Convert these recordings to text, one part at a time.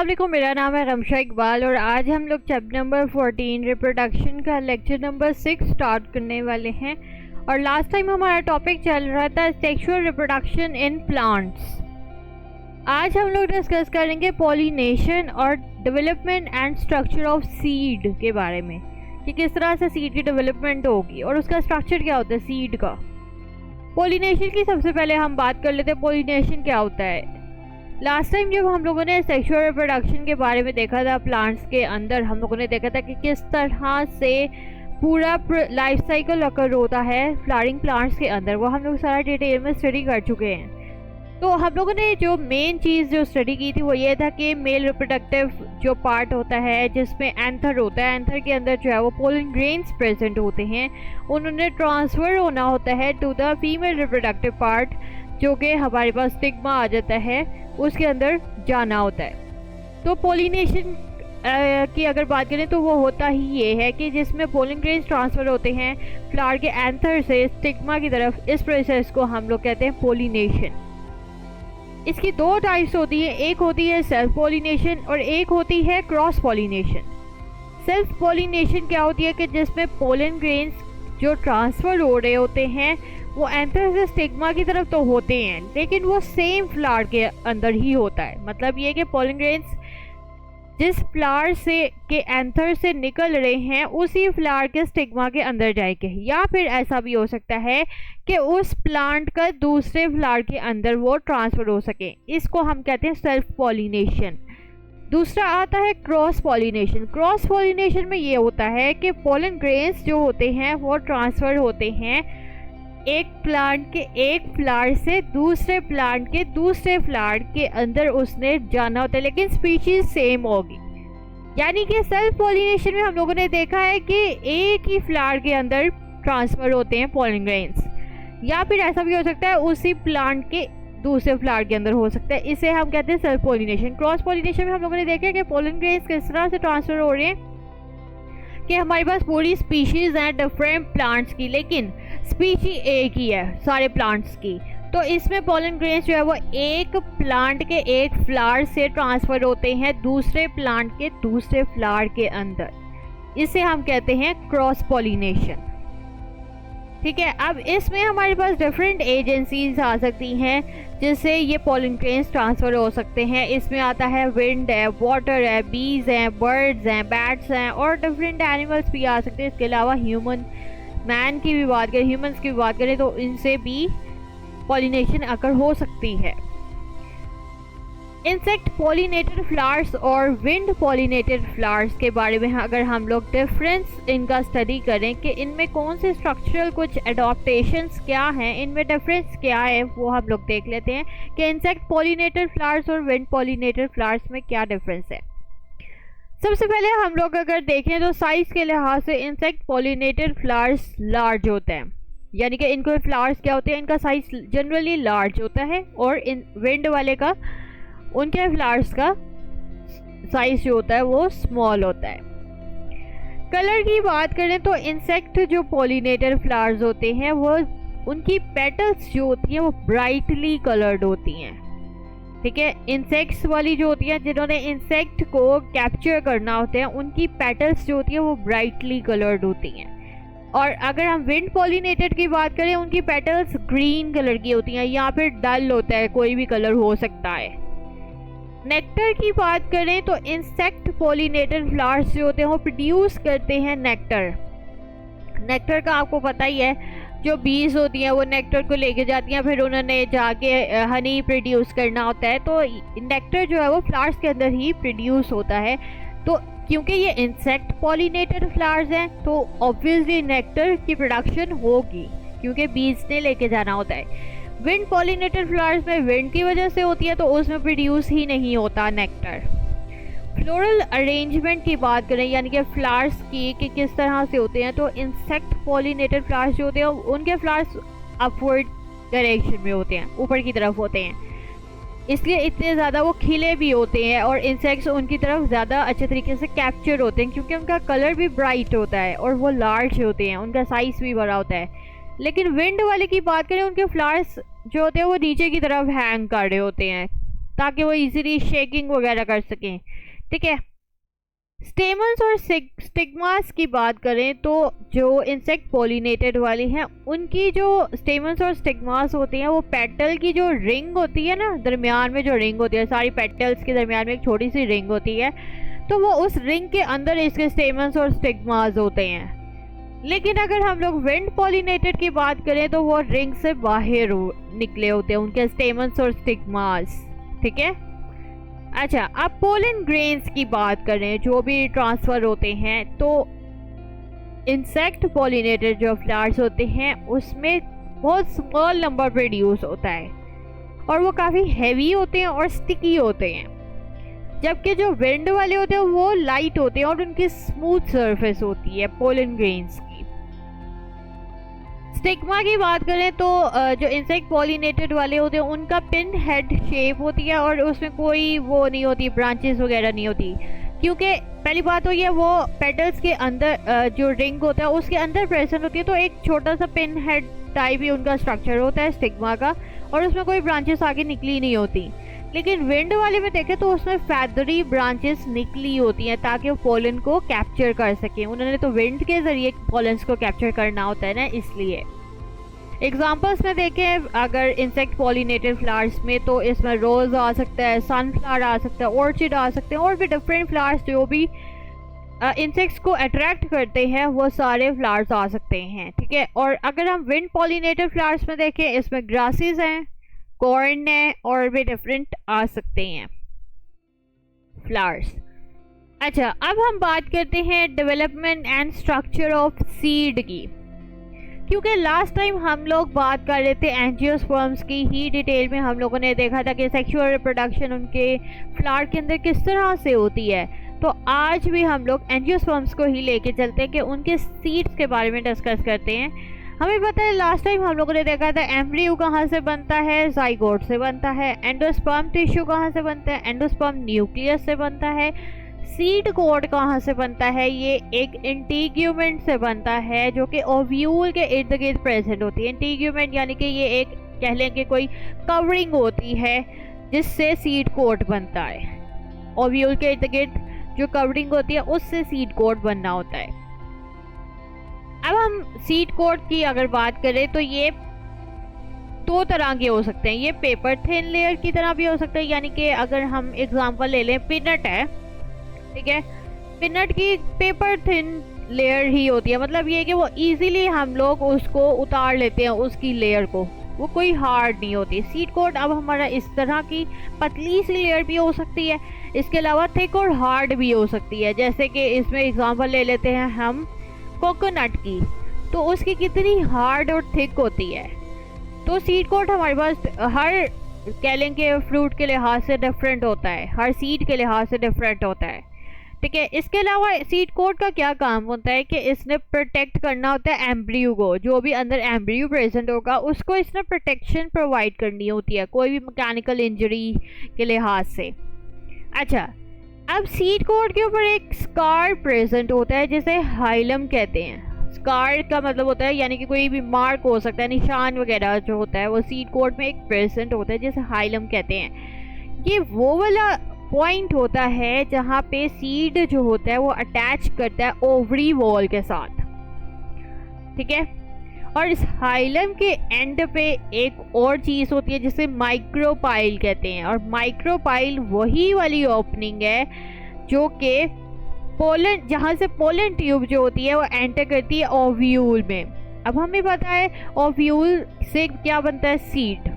वालेकुम, मेरा नाम है रमशा इकबाल और आज हम लोग चैप्टर नंबर 14 रिप्रोडक्शन का लेक्चर नंबर 6 स्टार्ट करने वाले हैं। और लास्ट टाइम हमारा टॉपिक चल रहा था सेक्सुअल रिप्रोडक्शन इन प्लांट्स। आज हम लोग डिस्कस करेंगे पॉलिनेशन और development and structure of seed के बारे में कि किस तरह से सीड की डेवलपमेंट होगी और उसका स्ट्रक्चर क्या होता है सीड का। पॉलिनेशन की सबसे पहले हम बात कर लेते हैं, पॉलिनेशन क्या होता है। लास्ट टाइम जब हम लोगों ने सेक्सुअल रिप्रोडक्शन के बारे में देखा था प्लांट्स के अंदर, हम लोगों ने देखा था कि किस तरह से पूरा लाइफ साइकिल अकर होता है फ्लावरिंग प्लांट्स के अंदर। वो हम लोग सारा डिटेल में स्टडी कर चुके हैं। तो हम लोगों ने जो मेन चीज़ जो स्टडी की थी वो ये था कि मेल रिप्रोडक्टिव जो पार्ट होता है जिसमें एंथर होता है, एंथर के अंदर जो है वो पोलन ग्रेन्स प्रेजेंट होते हैं, उन्होंने ट्रांसफ़र होना होता है to the female reproductive part, जो कि हमारे पास स्टिग्मा आ जाता है, उसके अंदर जाना होता है। तो पॉलिनेशन की अगर बात करें तो वो होता ही ये है कि जिसमें पोलन ग्रेन्स ट्रांसफ़र होते हैं फ्लावर के एंथर से स्टिग्मा की तरफ। इस प्रोसेस को हम लोग कहते हैं पॉलिनेशन। इसकी दो टाइप्स होती है, एक होती है सेल्फ पॉलिनेशन और एक होती है क्रॉस पॉलिनेशन। सेल्फ पॉलिनेशन क्या होती है कि जिसमें पोलन ग्रेन्स जो ट्रांसफ़र हो रहे होते हैं वो एंथर से स्टिग्मा की तरफ तो होते हैं, लेकिन वो सेम फ्लावर के अंदर ही होता है। मतलब ये कि पोलन ग्रेन्स जिस फ्लावर से के एंथर से निकल रहे हैं उसी फ्लावर के स्टिग्मा के अंदर जाएंगे, या फिर ऐसा भी हो सकता है कि उस प्लांट का दूसरे फ्लावर के अंदर वो ट्रांसफ़र हो सके। इसको हम कहते हैं सेल्फ पॉलिनेशन। दूसरा आता है क्रॉस पॉलिनेशन। क्रॉस पॉलिनेशन में ये होता है कि पोलन ग्रेन्स जो होते हैं वो ट्रांसफ़र होते हैं एक प्लांट के एक फ्लावर से दूसरे प्लांट के दूसरे फ्लावर के अंदर उसने जाना होता है, लेकिन स्पीशीज सेम होगी। यानी कि सेल्फ पॉलिनेशन में हम लोगों ने देखा है कि एक ही फ्लावर के अंदर ट्रांसफ़र होते हैं पोलन ग्रेन्स, या फिर ऐसा भी हो सकता है उसी प्लांट के दूसरे फ्लावर के अंदर हो सकता है। इसे हम कहते हैं सेल्फ पॉलिनेशन। क्रॉस पॉलिनेशन में हम लोगों ने देखा है कि पोलन ग्रेन्स किस तरह से ट्रांसफ़र हो रहे हैं कि हमारे पास पूरी स्पीशीज़ हैं डिफरेंट प्लांट्स की, लेकिन स्पीशी एक ही है सारे प्लांट्स की। तो इसमें पोलन ग्रेन्स जो है वो एक प्लांट के एक फ्लावर से ट्रांसफ़र होते हैं दूसरे प्लांट के दूसरे फ्लावर के अंदर। इसे हम कहते हैं क्रॉस पॉलिनेशन। ठीक है, अब इसमें हमारे पास डिफरेंट एजेंसीज आ सकती हैं जिससे ये पोलन ग्रेन्स ट्रांसफ़र हो सकते हैं। इसमें आता है विंड है, वाटर है, बीज हैं, बर्ड्स हैं, बैट्स हैं और डिफरेंट एनिमल्स भी आ सकते हैं। इसके अलावा ह्यूमंस की भी बात करें तो इनसे भी पॉलिनेशन अकर हो सकती है। इंसेक्ट पॉलिनेटेड फ्लावर्स और विंड पॉलिनेटेड फ्लावर्स के बारे में अगर हम लोग डिफरेंस इनका स्टडी करें कि इनमें कौन से स्ट्रक्चरल कुछ एडॉप्टेशंस क्या हैं, इनमें डिफरेंस क्या है, वो हम लोग देख लेते हैं कि इंसेक्ट पॉलिनेटेड फ्लावर्स और विंड पॉलिनेटेड फ्लावर्स में क्या डिफरेंस है। सबसे पहले हम लोग अगर देखें तो साइज़ के लिहाज से इंसेक्ट पॉलिनेटेड फ्लावर्स लार्ज होते हैं, यानी कि इनको फ्लावर्स क्या होते हैं, इनका साइज़ जनरली लार्ज होता है, और इन विंड वाले का उनके फ्लावर्स का साइज जो होता है वो स्मॉल होता है। कलर की बात करें तो इंसेक्ट जो पॉलिनेटेड फ्लावर्स होते हैं वो उनकी पेटल्स जो होती हैं वो ब्राइटली कलर्ड होती हैं। ठीक है, इंसेक्ट्स वाली जो होती हैं जिन्होंने इंसेक्ट को कैप्चर करना होता है उनकी पेटल्स जो होती हैं वो ब्राइटली कलर्ड होती हैं। और अगर हम विंड पॉलिनेटेड की बात करें उनकी पेटल्स ग्रीन कलर की होती हैं, या फिर डल होता है, कोई भी कलर हो सकता है। नेक्टर की बात करें तो इंसेक्ट पॉलिनेटेड फ्लावर्स जो होते हैं वो प्रोड्यूस करते हैं नेक्टर। नेक्टर का आपको पता ही है, जो बीज होती हैं वो नेक्टर को लेके जाती हैं, फिर उन्होंने जाके हनी प्रोड्यूस करना होता है। तो नेक्टर जो है वो फ्लावर्स के अंदर ही प्रोड्यूस होता है। तो क्योंकि ये इंसेक्ट पॉलिनेटेड फ्लावर्स हैं तो ऑब्वियसली नेक्टर की प्रोडक्शन होगी क्योंकि बीज ने लेके जाना होता है। विंड पॉलिनेटेड फ्लावर्स में विंड की वजह से होती है तो उसमें प्रोड्यूस ही नहीं होता नेक्टर। फ्लोरल अरेंजमेंट की बात करें यानी कि फ्लावर्स की कि किस तरह से होते हैं, तो इंसेक्ट पॉलिनेटेड फ्लावर्स जो होते हैं उनके फ्लावर्स अपवर्ड डायरेक्शन में होते हैं, ऊपर की तरफ होते हैं, इसलिए इतने ज़्यादा वो खिले भी होते हैं और इंसेक्ट्स उनकी तरफ ज़्यादा अच्छे तरीके से कैप्चर होते हैं क्योंकि उनका कलर भी ब्राइट होता है और वो लार्ज होते हैं, उनका साइज़ भी बड़ा होता है। लेकिन विंड वाले की बात करें उनके फ्लावर्स जो होते हैं वो नीचे की तरफ हैंग कर रहे होते हैं ताकि वो इजीली शेकिंग वगैरह कर सकें। ठीक है। स्टेमन्स और स्टिग्मास की बात करें तो जो इंसेक्ट पॉलिनेटेड वाली हैं उनकी जो स्टेमन्स और स्टिग्मास होती हैं वो पेटल की जो रिंग होती है ना, दरमियान में जो रिंग होती है, सारी पेटल्स के दरमियान में एक छोटी सी रिंग होती है, तो वो उस रिंग के अंदर इसके स्टेमन्स और स्टिग्मास होते हैं। लेकिन अगर हम लोग विंड पॉलिनेटेड की बात करें तो वो रिंग से बाहर निकले होते हैं उनके स्टेमन्स और स्टिग्मास, ठीक है। अच्छा, अब पोलन ग्रेन्स की बात करें जो भी ट्रांसफ़र होते हैं, तो इंसेक्ट पॉलिनेटेड जो फ्लावर्स होते हैं उसमें बहुत स्मॉल नंबर प्रोड्यूस होता है और वो काफ़ी हैवी होते हैं और स्टिकी होते हैं, जबकि जो विंड वाले होते हैं वो लाइट होते हैं और उनकी स्मूथ सरफेस होती है पोलन ग्रेन्स की। स्टिग्मा की बात करें तो जो इंसेक्ट पॉलिनेटेड वाले होते हैं उनका पिन हेड शेप होती है और उसमें कोई वो नहीं होती, ब्रांचेस वगैरह नहीं होती, क्योंकि पहली बात तो ये वो पेटल्स के अंदर जो रिंग होता है उसके अंदर प्रेजेंट होती है, तो एक छोटा सा पिन हेड टाइप ही उनका स्ट्रक्चर होता है स्टिग्मा का, और उसमें कोई ब्रांचेस आगे निकली नहीं होती। लेकिन विंड वाले में देखें तो उसमें फैदरी ब्रांचेस निकली होती हैं ताकि वो पोलन को कैप्चर कर सकें। उन्होंने तो विंड के ज़रिए पोलन्स को कैप्चर करना होता है ना, इसलिए। एग्जांपल्स में देखें अगर इंसेक्ट पॉलिनेटेड फ्लावर्स में, तो इसमें रोज़ आ सकता है, सनफ्लावर आ सकता है, ऑर्चिड आ सकते हैं, और भी डिफरेंट फ्लावर्स जो भी इंसेक्ट्स को अट्रैक्ट करते हैं वो सारे फ्लावर्स आ सकते हैं, ठीक है। और अगर हम विंड पॉलिनेटेड फ्लावर्स में देखें, इसमें ग्रासेस हैं, कॉर्न है, और भी डिफरेंट आ सकते हैं फ्लावर्स। अच्छा, अब हम बात करते हैं development and structure of seed की, क्योंकि लास्ट टाइम हम लोग बात कर रहे थे एंजियोस्पर्म्स की ही डिटेल में। हम लोगों ने देखा था कि सेक्सुअल रिप्रोडक्शन उनके फ्लावर के अंदर किस तरह से होती है, तो आज भी हम लोग एंजियोस्पर्म्स को ही लेके चलते हैं कि उनके सीड्स के बारे में डिस्कस करते हैं। हमें पता है लास्ट टाइम हम लोगों ने देखा था एम्ब्रियो कहाँ से बनता है, जाइगोट से बनता है, एंडोस्पर्म टिश्यू कहाँ से बनता है, एंडोस्पर्म न्यूक्लियस से बनता है, सीड कोड कहाँ से बनता है, ये एक इंटीग्यूमेंट से बनता है जो कि ओव्यूल के इर्द गिर्द प्रेजेंट होती है। इंटीग्यूमेंट यानी कि ये एक कह लें कि कोई कवरिंग होती है जिससे सीड कोट बनता है। ओव्यूल के इर्द गिर्द जो कवरिंग होती है उससे सीड कोट बनना होता है। अब हम सीड कोट की अगर बात करें तो ये दो तरह के हो सकते हैं। ये पेपर थिन लेयर की तरह भी हो सकता है, यानी कि अगर हम एग्जांपल ले लें, पीनट है, ठीक है, पीनट की पेपर थिन लेयर ही होती है, मतलब ये कि वो इजीली हम लोग उसको उतार लेते हैं उसकी लेयर को, वो कोई हार्ड नहीं होती। सीड कोट अब हमारा इस तरह की पतली सी लेयर भी हो सकती है, इसके अलावा थिक और हार्ड भी हो सकती है। जैसे कि इसमें एग्जांपल ले लेते हैं हम कोकोनट की, तो उसकी कितनी हार्ड और थिक होती है। तो सीड कोट हमारे पास हर कह लें कि फ्रूट के लिहाज से डिफरेंट होता है, हर सीड के लिहाज से डिफरेंट होता है, ठीक है। इसके अलावा सीड कोट का क्या काम होता है कि इसने प्रोटेक्ट करना होता है एम्ब्रियो को, जो भी अंदर एम्ब्रियो प्रेजेंट होगा उसको इसने प्रोटेक्शन प्रोवाइड करनी होती है कोई भी मैकेनिकल इंजरी के लिहाज से। अच्छा, अब सीड कोट के ऊपर एक स्कार प्रेजेंट होता है जिसे हाइलम कहते हैं। स्कार का मतलब होता है यानी कि कोई भी मार्क हो सकता है, निशान वगैरह जो होता है वो सीड कोट में एक प्रेजेंट होता है जिसे हाइलम कहते हैं। ये वो वाला पॉइंट होता है जहाँ पे सीड जो होता है वो अटैच करता है ओवरी वॉल के साथ, ठीक है। और इस हाइलम के एंड पे एक और चीज़ होती है जिसे माइक्रोपाइल कहते हैं, और माइक्रोपाइल वही वाली ओपनिंग है जो कि पोलन, जहाँ से पोलन ट्यूब जो होती है वो एंटर करती है ओव्यूल में। अब हमें पता है ओव्यूल से क्या बनता है, सीड,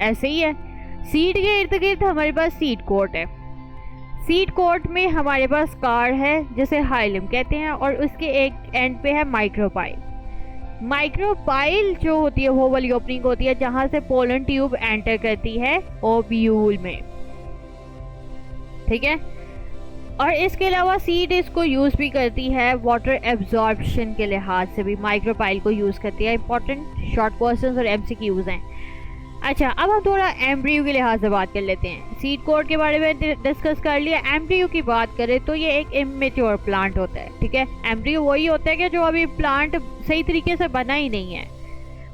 ऐसे ही है। सीड के इर्द गिर्द हमारे पास सीड कोट है, सीड कोट में हमारे पास स्कार है जिसे हाइलम कहते हैं, और उसके एक एंड पे है माइक्रोपाइल। माइक्रोपाइल जो होती है वो वाली ओपनिंग होती है जहां से पोलन ट्यूब एंटर करती है ओव्यूल में, ठीक है। और इसके अलावा सीड इसको यूज़ भी करती है वाटर एब्जॉर्प्शन के लिहाज से भी, माइक्रोपाइल को यूज़ करती है। इंपॉर्टेंट शॉर्ट क्वेश्चंस और एमसीक्यूज हैं। अच्छा, अब हम थोड़ा एम्ब्रियो के लिहाज से बात कर लेते हैं। सीड कोट के बारे में डिस्कस कर लिया। एम्ब्रियो की बात करें तो ये एक इमेच्योर प्लांट होता है, ठीक है। एम्ब्रियो वही होता है कि जो अभी प्लांट सही तरीके से बना ही नहीं है,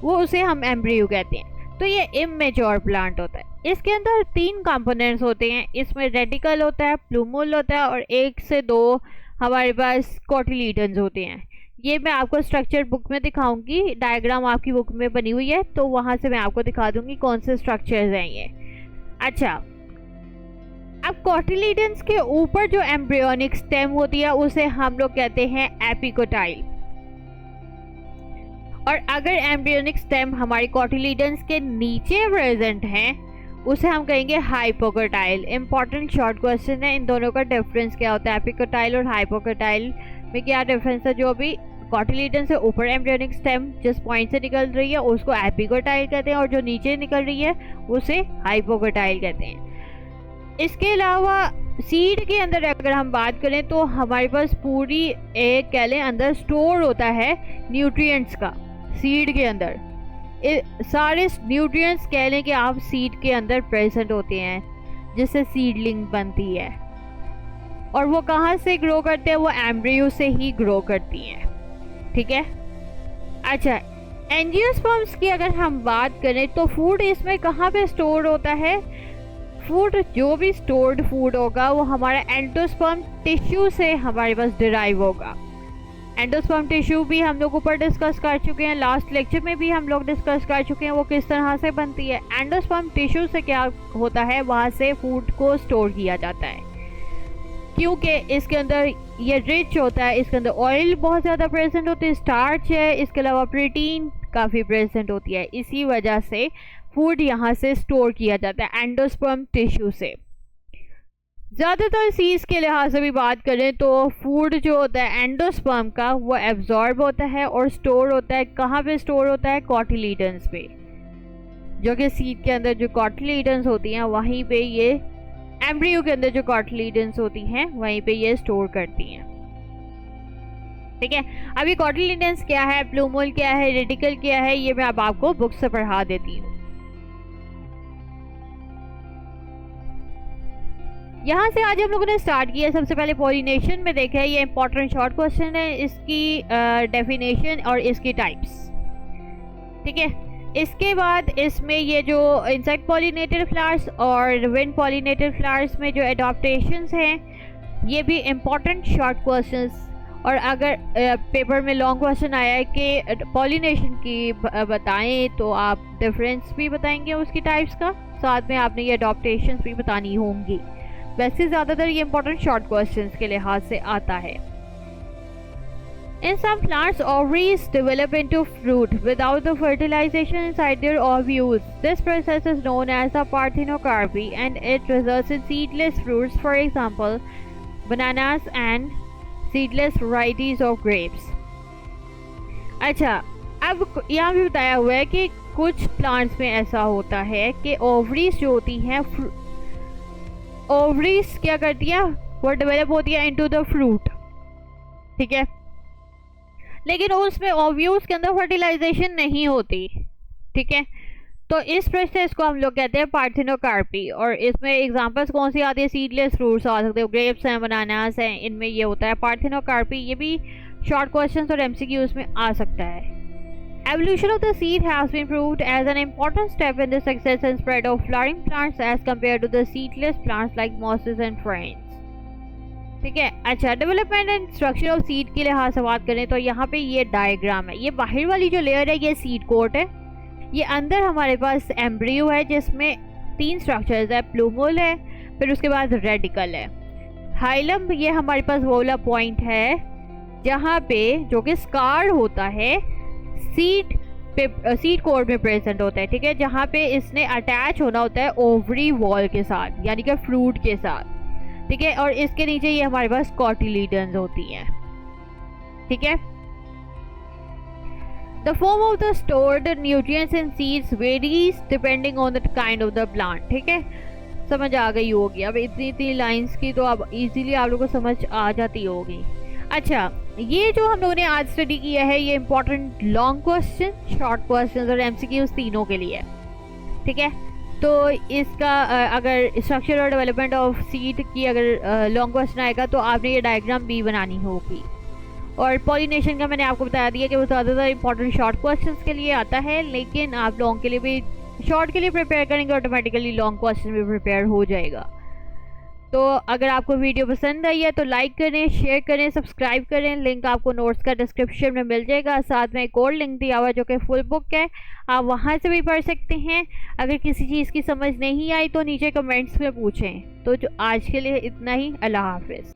वो उसे हम एम्ब्रियो कहते हैं। तो ये इमेच्योर प्लांट होता है। इसके अंदर 3 कंपोनेंट्स होते हैं, इसमें रेडिकल होता है, प्लूमुल होता है और 1 से 2 हमारे पास कोटिलीडन्स होते हैं। ये मैं आपको स्ट्रक्चर बुक में दिखाऊंगी, डायग्राम आपकी बुक में बनी हुई है, तो वहाँ से मैं आपको दिखा दूंगी कौन से स्ट्रक्चर्स हैं ये। अच्छा, अब कोटिलीडन्स के ऊपर जो एम्ब्रियोनिक स्टेम होती है उसे हम लोग कहते हैं एपिकोटाइल, और अगर एम्ब्रियोनिक स्टेम हमारी कोटिलीडन्स के नीचे प्रेजेंट हैं उसे हम कहेंगे हाइपोकोटाइल। इंपॉर्टेंट शॉर्ट क्वेश्चन है, इन दोनों का डिफरेंस क्या होता है, एपिकोटाइल और हाइपोकोटाइल में क्या डिफरेंस है। जो भी कोटिलीडन से ऊपर एम्ब्रियोनिक स्टेम जिस पॉइंट से निकल रही है उसको एपिकोटाइल कहते हैं, और जो नीचे निकल रही है उसे हाइपोकोटाइल कहते हैं। इसके अलावा सीड के अंदर अगर हम बात करें तो हमारे पास पूरी एक कह लें अंदर स्टोर होता है न्यूट्रिएंट्स का। सीड के अंदर सारे न्यूट्रिएंट्स कह लें कि आप सीड के अंदर प्रेजेंट होते हैं, जिससे सीडलिंग बनती है, और वो कहाँ से ग्रो करते हैं, वो एम्ब्रियो से ही ग्रो करती हैं। ठीक है। अच्छा, एंजियोस्पर्म्स की अगर हम बात करें तो फूड इसमें कहाँ पे स्टोर होता है। फूड, जो भी स्टोर्ड फूड होगा वो हमारा एंडोस्पर्म टिश्यू से हमारे पास डिराइव होगा। एंडोस्पर्म टिश्यू भी हम लोग ऊपर डिस्कस कर चुके हैं, लास्ट लेक्चर में भी हम लोग डिस्कस कर चुके हैं वो किस तरह से बनती है। एंडोस्पर्म टिश्यू से क्या होता है, वहाँ से फूड को स्टोर किया जाता है, क्योंकि इसके अंदर ये रिच होता है, इसके अंदर ऑयल बहुत ज़्यादा प्रेजेंट होती है, स्टार्च है, इसके अलावा प्रोटीन काफ़ी प्रेजेंट होती है। इसी वजह से फूड यहाँ से स्टोर किया जाता है एंडोस्पर्म टिश्यू से। ज़्यादातर सीज के लिहाज से भी बात करें तो फूड जो होता है एंडोस्पर्म का वो एब्जॉर्ब होता है और स्टोर होता है, कहाँ पे स्टोर होता है, कोटिलीडन्स पे, जो कि सीड के अंदर जो कोटिलीडन्स होती हैं वहीं पे ये एम्ब्रियो के अंदर जो कोटिलीडन्स होती हैं वहीं पे ये स्टोर करती हैं। ठीक है। अभी कोटिलीडन्स क्या है, प्लूमुल क्या है, रेडिकल क्या है, ये मैं अब आपको बुक से पढ़ा देती हूँ। यहाँ से आज हम लोगों ने स्टार्ट किया, सबसे पहले पॉलिनेशन में देखा है, ये इंपॉर्टेंट शॉर्ट क्वेश्चन है, इसकी डेफिनेशन और इसकी टाइप्स। ठीक है। इसके बाद इसमें ये जो इंसेक्ट पॉलिनेटेड फ्लावर्स और विंड पॉलिनेटेड फ्लावर्स में जो एडॉप्टेशंस हैं ये भी इम्पॉर्टेंट शॉर्ट क्वेश्चंस। और अगर पेपर में लॉन्ग क्वेश्चन आया है कि पॉलिनेशन की बताएं तो आप डिफरेंस भी बताएंगे उसकी टाइप्स का, साथ में आपने ये एडॉप्टेशंस भी बतानी होंगी। वैसे ज़्यादातर ये इम्पॉर्टेंट शॉर्ट क्वेश्चंस के लिहाज से आता है। In some plants, ovaries develop into fruit without the fertilization inside their ovules. This process is known as the parthenocarpy, and it results in seedless fruits, for example, bananas and seedless varieties of grapes. अच्छा, अब यहाँ भी बताया हुआ है कि कुछ plants में ऐसा होता है कि ओवरीज जो होती हैं, ओवरीज क्या करती है, वो डेवलप होती है इनटू द फ्रूट। ठीक है। लेकिन उसमें ओव्यूल्स के अंदर फर्टिलाइजेशन नहीं होती। ठीक है। तो इस प्रोसेस को हम लोग कहते हैं पार्थेनोकार्पी, और इसमें एग्जांपल्स कौन सी आती है, सीडलेस फ्रूट्स आ सकते हो, ग्रेप्स हैं, बनानास हैं, इनमें ये होता है पार्थेनोकार्पी। ये भी शॉर्ट क्वेश्चंस और एमसीक्यूज में आ सकता है। Evolution of the seed has been proved as an important step in the success and spread of flowering plants as compared to the seedless plants like mosses and ferns. ठीक है। अच्छा, development and structure of seed के लिहाज से बात करें तो यहाँ पे ये डायग्राम है। ये बाहर वाली जो लेयर है ये सीड कोट है, ये अंदर हमारे पास एम्ब्रियो है जिसमें 3 स्ट्रक्चर्स है, प्लूमुल है, फिर उसके बाद रेडिकल है, हाइलम। ये हमारे पास वो वाला पॉइंट है जहाँ पे जो कि स्कार होता है सीड कोड में प्रेजेंट होता है। ठीक है। जहाँ पे इसने अटैच होना होता है ओवरी वॉल के साथ, यानी कि फ्रूट के साथ। ठीक है। और इसके नीचे ये हमारे पास कोटिलीडन्स होती हैं। ठीक है। The form of the stored nutrients in seeds varies depending on the kind of the plant. ठीक है, समझ आ गई होगी। अब इतनी लाइंस की तो अब इजीली आप लोगों को समझ आ जाती होगी। अच्छा, ये जो हम लोगों ने आज स्टडी किया है ये important long question, short question और एमसीक्यूज तीनों के लिए। ठीक है। तो इसका अगर स्ट्रक्चर और डेवलपमेंट ऑफ सीड की अगर लॉन्ग क्वेश्चन आएगा तो आपने ये डायग्राम भी बनानी होगी। और पॉलिनेशन का मैंने आपको बता दिया कि वो ज़्यादातर इंपॉर्टेंट शॉर्ट क्वेश्चंस के लिए आता है, लेकिन आप लॉन्ग के लिए भी शॉर्ट के लिए प्रिपेयर करेंगे ऑटोमेटिकली लॉन्ग क्वेश्चन भी प्रिपेयर हो जाएगा। तो अगर आपको वीडियो पसंद आई है तो लाइक करें, शेयर करें, सब्सक्राइब करें। लिंक आपको नोट्स का डिस्क्रिप्शन में मिल जाएगा। साथ में एक और लिंक दिया हुआ है जो कि फुल बुक है, आप वहां से भी पढ़ सकते हैं। अगर किसी चीज़ की समझ नहीं आई तो नीचे कमेंट्स में पूछें। तो जो आज के लिए इतना ही, अल्लाह हाफिज़।